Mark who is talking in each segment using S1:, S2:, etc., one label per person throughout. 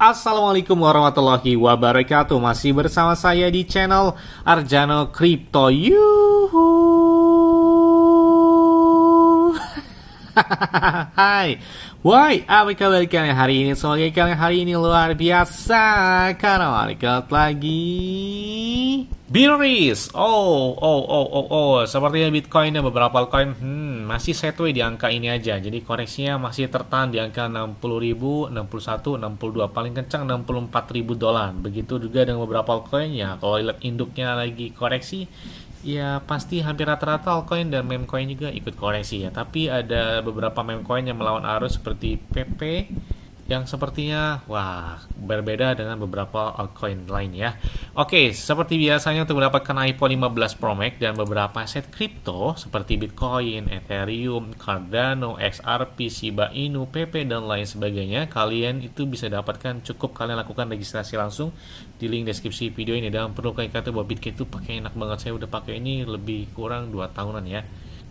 S1: Assalamualaikum warahmatullahi wabarakatuh. Masih bersama saya di channel Arjano Crypto. Yuhu. Hai. Woi, apa kabar kalian hari ini? Semoga kalian hari ini luar biasa karena market lagi bearish. Sepertinya Bitcoin dan beberapa coin masih sideways di angka ini aja. Jadi koreksinya masih tertahan di angka 60.000, 61, 62, paling kencang 64.000 dolar. Begitu juga dengan beberapa coin ya. Kalau lihat induknya lagi koreksi, ya pasti hampir rata-rata altcoin dan meme coin juga ikut koreksi ya. Tapi ada beberapa meme coin yang melawan arus seperti PP yang sepertinya berbeda dengan beberapa altcoin lain ya. Oke, seperti biasanya untuk mendapatkan iPhone 15 Pro Max dan beberapa aset kripto seperti Bitcoin, Ethereum, Cardano, XRP, Shiba Inu, PP dan lain sebagainya, kalian itu bisa dapatkan cukup kalian lakukan registrasi langsung di link deskripsi video ini. Dan perlu kalian kata bahwa Bitcoin itu pakai enak banget, saya udah pakai ini lebih kurang 2 tahunan ya.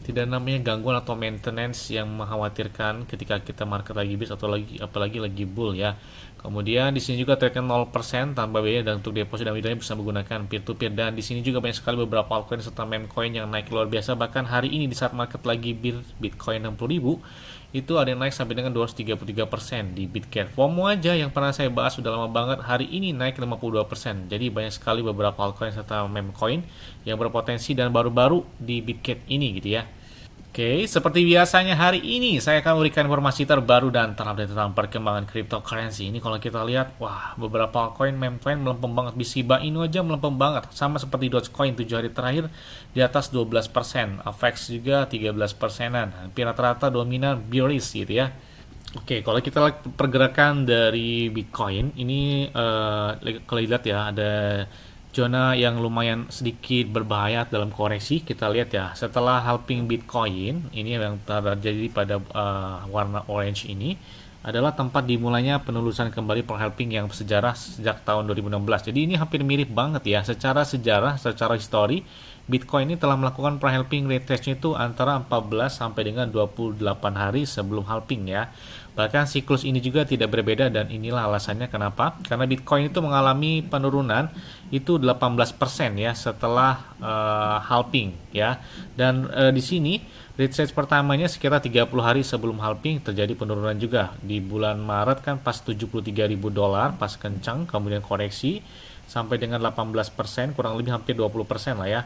S1: Tidak namanya gangguan atau maintenance yang mengkhawatirkan ketika kita market lagi bearish atau apalagi lagi bull ya. Kemudian di sini juga trade 0% tanpa biaya, dan untuk deposit dan withdrawal bisa menggunakan peer to peer. Dan di sini juga banyak sekali beberapa altcoin serta meme coin yang naik luar biasa. Bahkan hari ini di saat market lagi Bitcoin 60.000 itu ada yang naik sampai dengan 233% di Bitget. FOMO aja yang pernah saya bahas sudah lama banget, hari ini naik 52%. Jadi banyak sekali beberapa altcoin serta meme coin yang berpotensi dan baru-baru di Bitget ini gitu ya. Oke, seperti biasanya hari ini saya akan memberikan informasi terbaru dan terupdate tentang perkembangan cryptocurrency. Ini kalau kita lihat, beberapa coin, meme coin melempem banget. Di Shiba Inu aja melempem banget. Sama seperti Dogecoin 7 hari terakhir di atas 12%. Avex juga 13%-an. Hampir rata-rata dominan bearish gitu ya. Oke, kalau kita lihat pergerakan dari Bitcoin, ini kalau lihat ya ada zona yang lumayan sedikit berbahaya dalam koreksi. Kita lihat ya, setelah halving Bitcoin, ini yang terjadi pada warna orange ini, adalah tempat dimulainya penelusuran kembali per halving yang bersejarah sejak tahun 2016. Jadi ini hampir mirip banget ya, secara sejarah, secara histori, Bitcoin ini telah melakukan per halving retest-nya itu antara 14 sampai dengan 28 hari sebelum halving ya. Bahkan siklus ini juga tidak berbeda, dan inilah alasannya kenapa. Karena Bitcoin itu mengalami penurunan itu 18% ya setelah halving ya. Dan di sini retest pertamanya sekitar 30 hari sebelum halving terjadi penurunan juga. Di bulan Maret kan pas 73.000 dolar pas kencang, kemudian koreksi sampai dengan 18%, kurang lebih hampir 20% lah ya.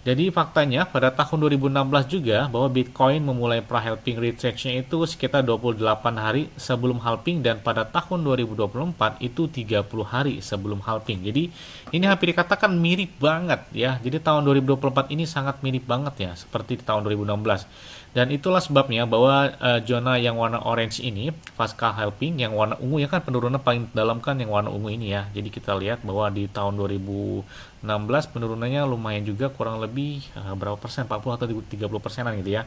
S1: Jadi faktanya pada tahun 2016 juga bahwa Bitcoin memulai pra-halving retest-nya itu sekitar 28 hari sebelum halving, dan pada tahun 2024 itu 30 hari sebelum halving. Jadi ini hampir dikatakan mirip banget ya. Jadi tahun 2024 ini sangat mirip banget ya seperti di tahun 2016. Dan itulah sebabnya bahwa zona yang warna orange ini pasca halving, yang warna ungu ya kan penurunan paling dalam kan yang warna ungu ini ya. Jadi kita lihat bahwa di tahun 2016 penurunannya lumayan juga, kurang lebih berapa persen, 40 atau 30%-an gitu ya.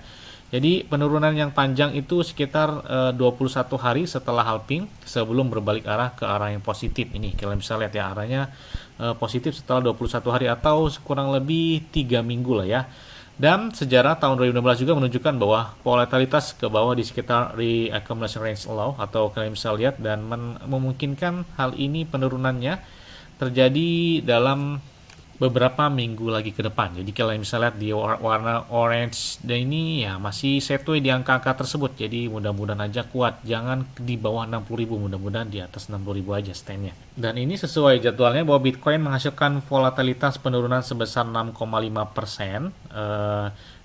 S1: Jadi penurunan yang panjang itu sekitar 21 hari setelah halving sebelum berbalik arah ke arah yang positif. Ini kalian bisa lihat ya, arahnya positif setelah 21 hari atau kurang lebih 3 minggu lah ya. Dan sejarah tahun 2016 juga menunjukkan bahwa volatilitas ke bawah di sekitar re-accumulation range low, atau kalian bisa lihat, dan memungkinkan hal ini penurunannya terjadi dalam beberapa minggu lagi ke depan. Jadi kalian bisa lihat di warna orange, dan ini ya masih sideways di angka-angka tersebut. Jadi mudah-mudahan aja kuat, jangan di bawah 60.000, mudah-mudahan di atas 60.000 aja stand-nya. Dan ini sesuai jadwalnya bahwa Bitcoin menghasilkan volatilitas penurunan sebesar 6,5%,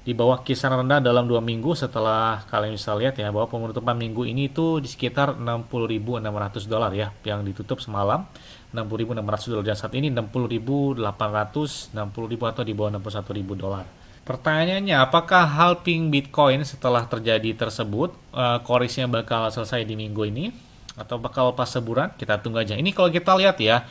S1: di bawah kisaran rendah dalam 2 minggu setelah kalian bisa lihat ya bahwa penutupan minggu ini itu di sekitar 60.600 dolar ya, yang ditutup semalam 60.600 dolar, dan saat ini 60.800, 60.000 atau di bawah 61.000 dolar. Pertanyaannya, apakah halving Bitcoin setelah terjadi tersebut koreksinya bakal selesai di minggu ini atau bakal pas sebulan? Kita tunggu aja. Ini kalau kita lihat ya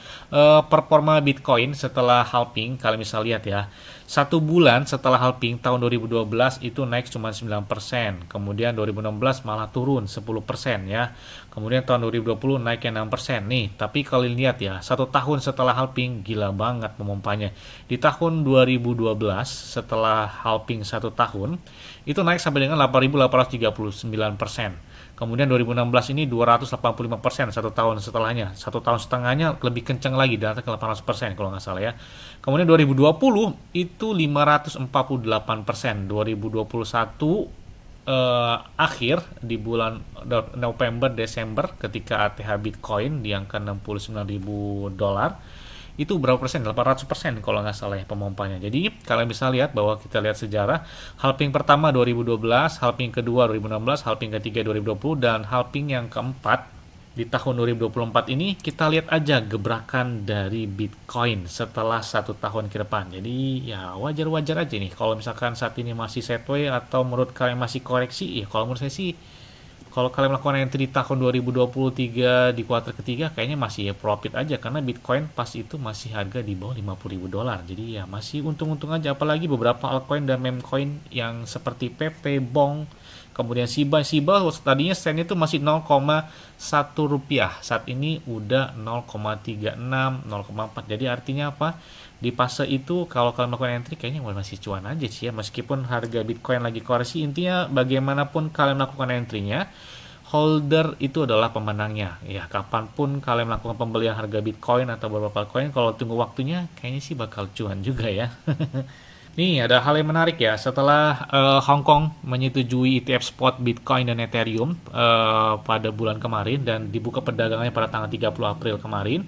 S1: performa Bitcoin setelah halving, kalian bisa lihat ya, 1 bulan setelah halving tahun 2012 itu naik cuma 9%, kemudian 2016 malah turun 10% ya, kemudian tahun 2020 naiknya 6%. Nih, tapi kalian lihat ya, 1 tahun setelah halving gila banget memompanya. Di tahun 2012 setelah halving 1 tahun itu naik sampai dengan 8.839%. Kemudian 2016 ini 285% satu tahun setelahnya. Satu tahun setengahnya lebih kencang lagi, datang ke 800% kalau nggak salah ya. Kemudian 2020 itu 548%. 2021 akhir di bulan November Desember ketika ATH Bitcoin di angka $69.000 itu berapa persen? 800% kalau nggak salah ya pemompanya. Jadi kalian bisa lihat bahwa kita lihat sejarah halving pertama 2012, halving kedua 2016, halving ketiga 2020, dan halving yang keempat di tahun 2024 ini kita lihat aja gebrakan dari Bitcoin setelah satu tahun ke depan. Jadi ya wajar-wajar aja nih kalau misalkan saat ini masih sideways atau menurut kalian masih koreksi. Ya kalau menurut saya sih kalau kalian melakukan entry di tahun 2023 di kuartal ketiga kayaknya masih ya profit aja karena Bitcoin pas itu masih harga di bawah $50.000. Jadi ya masih untung-untung aja, apalagi beberapa altcoin dan meme coin yang seperti PP, Bong, kemudian Shiba tadinya sennya itu masih 0,1 rupiah. Saat ini udah 0,36, 0,4. Jadi artinya apa? Di fase itu kalau kalian melakukan entry kayaknya masih cuan aja sih ya. Meskipun harga Bitcoin lagi koreksi, intinya bagaimanapun kalian melakukan entry-nya, holder itu adalah pemenangnya. Ya, kapanpun kalian melakukan pembelian harga Bitcoin atau beberapa coin, kalau tunggu waktunya kayaknya sih bakal cuan juga ya. Nih ada hal yang menarik ya, setelah Hong Kong menyetujui ETF spot Bitcoin dan Ethereum pada bulan kemarin dan dibuka perdagangannya pada tanggal 30 April kemarin,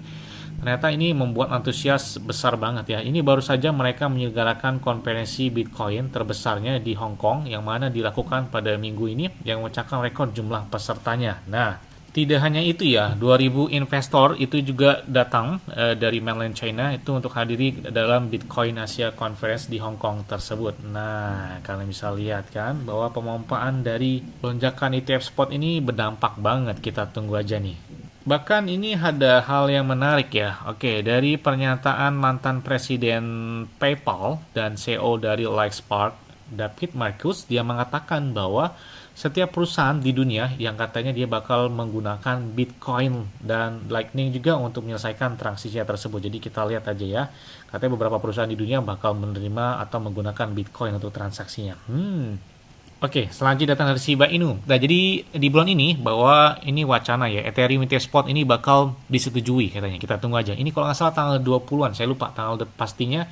S1: ternyata ini membuat antusias besar banget ya. Ini baru saja mereka menyelenggarakan konferensi Bitcoin terbesarnya di Hong Kong yang mana dilakukan pada minggu ini yang memecahkan rekor jumlah pesertanya. Nah, tidak hanya itu ya, 2000 investor itu juga datang dari mainland China itu untuk hadiri dalam Bitcoin Asia Conference di Hong Kong tersebut. Nah, kalian bisa lihat kan bahwa pemompaan dari lonjakan ETF spot ini berdampak banget. Kita tunggu aja nih. Bahkan ini ada hal yang menarik ya. Oke, dari pernyataan mantan presiden PayPal dan CEO dari Lightspark, David Marcus, dia mengatakan bahwa setiap perusahaan di dunia yang katanya dia bakal menggunakan Bitcoin dan Lightning juga untuk menyelesaikan transaksi tersebut. Jadi kita lihat aja ya. Katanya beberapa perusahaan di dunia bakal menerima atau menggunakan Bitcoin untuk transaksinya. Oke, selanjutnya datang dari Shiba Inu. Nah, jadi di bulan ini bahwa ini wacana ya, Ethereum ETF spot ini bakal disetujui katanya. Kita tunggu aja. Ini kalau nggak salah tanggal 20-an, saya lupa tanggal pastinya.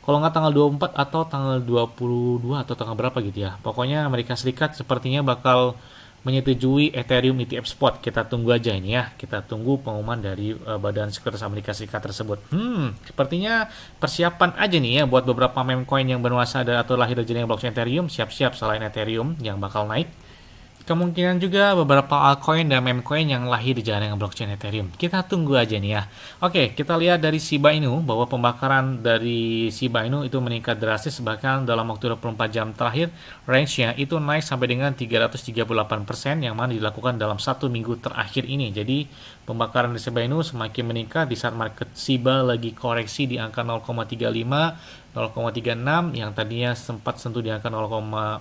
S1: Kalau nggak tanggal 24 atau tanggal 22 atau tanggal berapa gitu ya. Pokoknya Amerika Serikat sepertinya bakal menyetujui Ethereum ETF spot. Kita tunggu aja ini ya. Kita tunggu pengumuman dari Badan Sekurititas Amerika Serikat tersebut. Sepertinya persiapan aja nih ya buat beberapa meme coin yang bernuansa atau lahir dari jaringan blockchain Ethereum. Siap-siap selain Ethereum yang bakal naik. Kemungkinan juga beberapa altcoin dan meme coin yang lahir di jaringan blockchain Ethereum. Kita tunggu aja nih ya. Oke, kita lihat dari Shiba Inu bahwa pembakaran dari Shiba Inu itu meningkat drastis, bahkan dalam waktu 24 jam terakhir range-nya itu naik sampai dengan 338% yang mana dilakukan dalam satu minggu terakhir ini. Jadi pembakaran di Shiba Inu semakin meningkat di saat market Shiba lagi koreksi di angka 0,35, 0,36 yang tadinya sempat sentuh di angka 0,7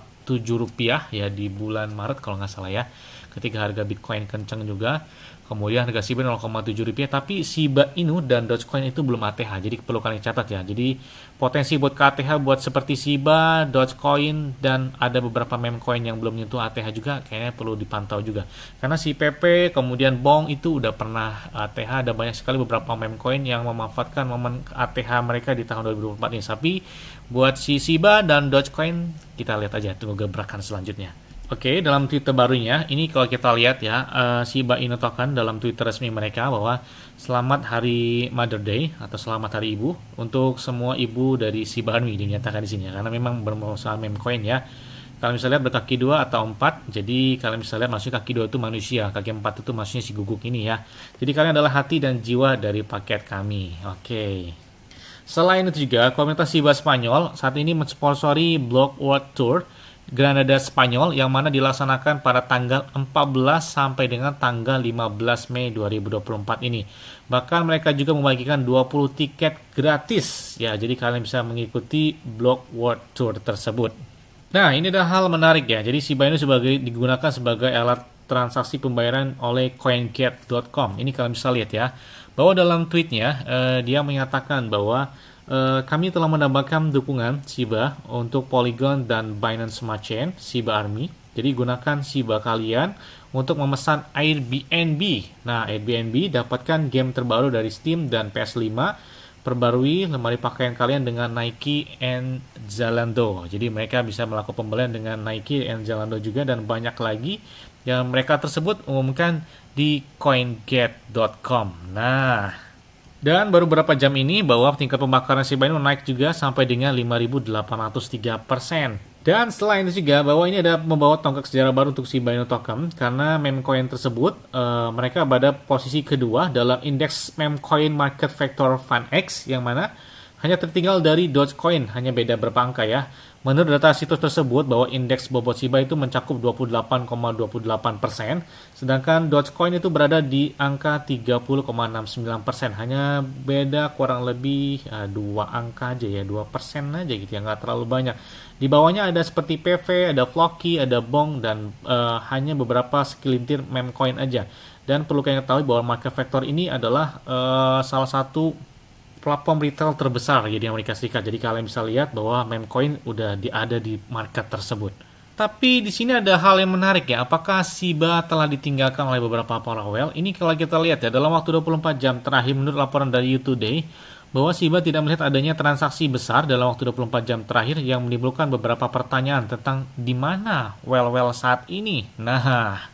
S1: rupiah ya di bulan Maret kalau nggak salah ya, ketika harga Bitcoin kencang juga. Kemudian harga Shiba 0,7 rupiah, tapi Shiba Inu dan Dogecoin itu belum ATH, jadi perlu kalian catat ya. Jadi potensi buat ke ATH buat seperti Shiba, Dogecoin, dan ada beberapa meme coin yang belum nyentuh ATH juga kayaknya perlu dipantau juga. Karena si PP kemudian Bong itu udah pernah ATH, ada banyak sekali beberapa meme coin yang memanfaatkan momen ATH mereka di tahun 2024 ini. Tapi buat si Shiba dan Dogecoin kita lihat aja, tunggu gebrakan selanjutnya. Oke, dalam Twitter barunya, ini kalau kita lihat ya, Shiba Inu Token dalam Twitter resmi mereka bahwa selamat hari Mother Day atau selamat hari ibu untuk semua ibu dari Shiba Inu dinyatakan di sini ya, karena memang bermasalah meme coin ya. Kalian bisa lihat berkaki 2 atau 4, jadi kalian bisa lihat maksudnya kaki 2 itu manusia, kaki 4 itu maksudnya si guguk ini ya. Jadi kalian adalah hati dan jiwa dari paket kami. Oke. Selain itu juga, komunitas Shiba Spanyol saat ini mensponsori Block World Tour Granada Spanyol yang mana dilaksanakan pada tanggal 14 sampai dengan tanggal 15 Mei 2024 ini. Bahkan mereka juga membagikan 20 tiket gratis ya, jadi kalian bisa mengikuti Block World Tour tersebut. Nah, ini adalah hal menarik ya. Jadi Shiba Inu digunakan sebagai alat transaksi pembayaran oleh CoinGate.com. Ini kalian bisa lihat ya, bahwa dalam tweetnya dia menyatakan bahwa kami telah menambahkan dukungan Shiba untuk Polygon dan Binance Smart Chain, Shiba Army, Jadi gunakan Shiba kalian untuk memesan Airbnb. Nah, Airbnb dapatkan game terbaru dari Steam dan PS5. Perbarui lemari pakaian kalian dengan Nike and Zalando. Jadi mereka bisa melakukan pembelian dengan Nike and Zalando juga, dan banyak lagi yang mereka tersebut umumkan di coingate.com. Nah, dan baru beberapa jam ini bahwa tingkat pembakaran Shiba Inu naik juga sampai dengan 5.803%. Dan selain itu juga bahwa ini ada membawa tonggak sejarah baru untuk Shiba Inu token, karena meme coin tersebut mereka pada posisi kedua dalam indeks meme coin market factor FunX, yang mana hanya tertinggal dari Dogecoin, hanya beda berapa angka ya. Menurut data situs tersebut bahwa indeks bobot Shiba itu mencakup 28,28%, sedangkan Dogecoin itu berada di angka 30,69%. Hanya beda kurang lebih 2 angka aja ya, 2% aja gitu ya, nggak terlalu banyak. Di bawahnya ada seperti PV, ada Floki, ada Bong, dan hanya beberapa segelintir meme coin aja. Dan perlu kalian ketahui bahwa market factor ini adalah salah satu platform retail terbesar ya di Amerika Serikat. Jadi kalian bisa lihat bahwa meme coin udah ada di market tersebut. Tapi di sini ada hal yang menarik ya. Apakah Shiba telah ditinggalkan oleh beberapa para whale? Ini kalau kita lihat ya, dalam waktu 24 jam terakhir menurut laporan dari U2Day, bahwa Shiba tidak melihat adanya transaksi besar dalam waktu 24 jam terakhir yang menimbulkan beberapa pertanyaan tentang di mana whale-whale saat ini. Nah,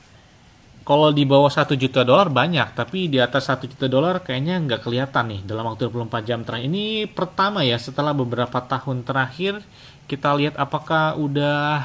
S1: kalau di bawah 1 juta dolar banyak, tapi di atas 1 juta dolar kayaknya nggak kelihatan nih dalam waktu 24 jam terakhir. Ini pertama ya setelah beberapa tahun terakhir kita lihat apakah udah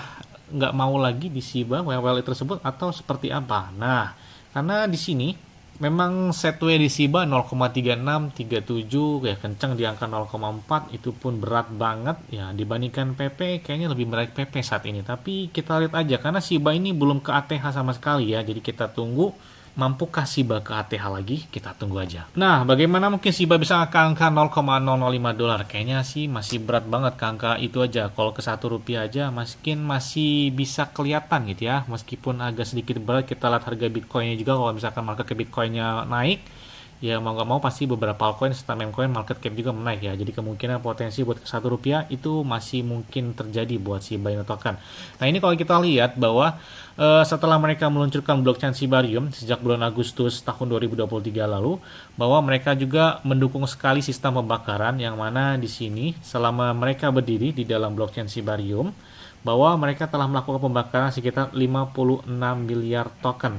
S1: nggak mau lagi di Shiba whale tersebut atau seperti apa. Nah, karena di sini memang setway di Shiba 0,3637 ya, kencang di angka 0,4, itu pun berat banget ya dibandingkan PP. Kayaknya lebih berat PP saat ini, tapi kita lihat aja karena Shiba ini belum ke ATH sama sekali ya, jadi kita tunggu mampukah Shiba ke ATH lagi, kita tunggu aja. Nah, bagaimana mungkin Shiba bisa ke angka 0,005 dolar? Kayaknya sih masih berat banget ke angka itu aja. Kalau ke 1 rupiah aja mungkin masih bisa kelihatan gitu ya, meskipun agak sedikit berat. Kita lihat harga Bitcoinnya juga, kalau misalkan market cap Bitcoinnya naik, ya mau nggak mau pasti beberapa altcoin serta meme coin market cap juga menaik ya. Jadi kemungkinan potensi buat ke 1 rupiah itu masih mungkin terjadi buat Shiba Inu token. Nah, ini kalau kita lihat bahwa setelah mereka meluncurkan blockchain Shibarium sejak bulan Agustus tahun 2023 lalu, bahwa mereka juga mendukung sekali sistem pembakaran, yang mana di sini selama mereka berdiri di dalam blockchain Shibarium, bahwa mereka telah melakukan pembakaran sekitar 56 miliar token.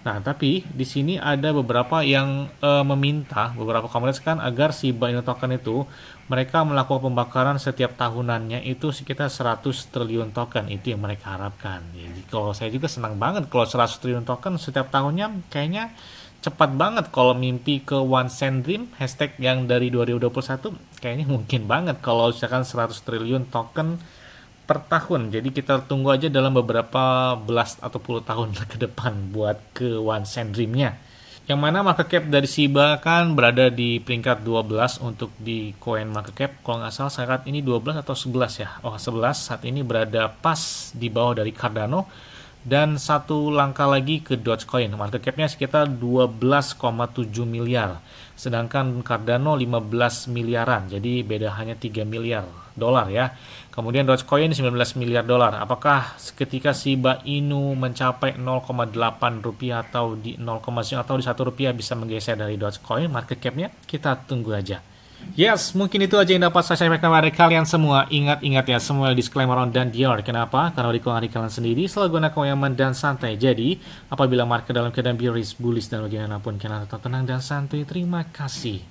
S1: Nah, tapi di sini ada beberapa yang meminta, beberapa komunitas kan, agar Shiba Inu token itu mereka melakukan pembakaran setiap tahunannya itu sekitar 100 triliun token. Itu yang mereka harapkan. Jadi kalau saya juga senang banget kalau 100 triliun token setiap tahunnya, kayaknya cepat banget. Kalau mimpi ke One Cent Dream, hashtag yang dari 2021, kayaknya mungkin banget kalau misalkan 100 triliun token per tahun. Jadi kita tunggu aja dalam beberapa belas atau puluh tahun ke depan buat ke One Cent Dream-nya. Yang mana market cap dari Shiba kan berada di peringkat 12 untuk di coin market cap. Kalau nggak salah saat ini 12 atau 11 ya. Oh, 11 saat ini berada pas di bawah dari Cardano. Dan satu langkah lagi ke Dogecoin. Market cap-nya sekitar 12,7 miliar. Sedangkan Cardano 15 miliaran. Jadi beda hanya 3 miliar dolar ya. Kemudian Dogecoin 19 miliar dolar. Apakah ketika Shiba Inu mencapai 0,8 rupiah atau di 0,9 atau di 1 rupiah bisa menggeser dari Dogecoin market cap-nya? Kita tunggu aja. Yes, mungkin itu aja yang dapat saya sampaikan kepada kalian semua. Ingat ya, semua disclaimer on dan dior. Kenapa? Karena di kalian sendiri selalu gunakan yang aman dan santai. Jadi, apabila market dalam keadaan bearish, bullish, dan bagaimanapun kalian tetap tenang dan santai. Terima kasih.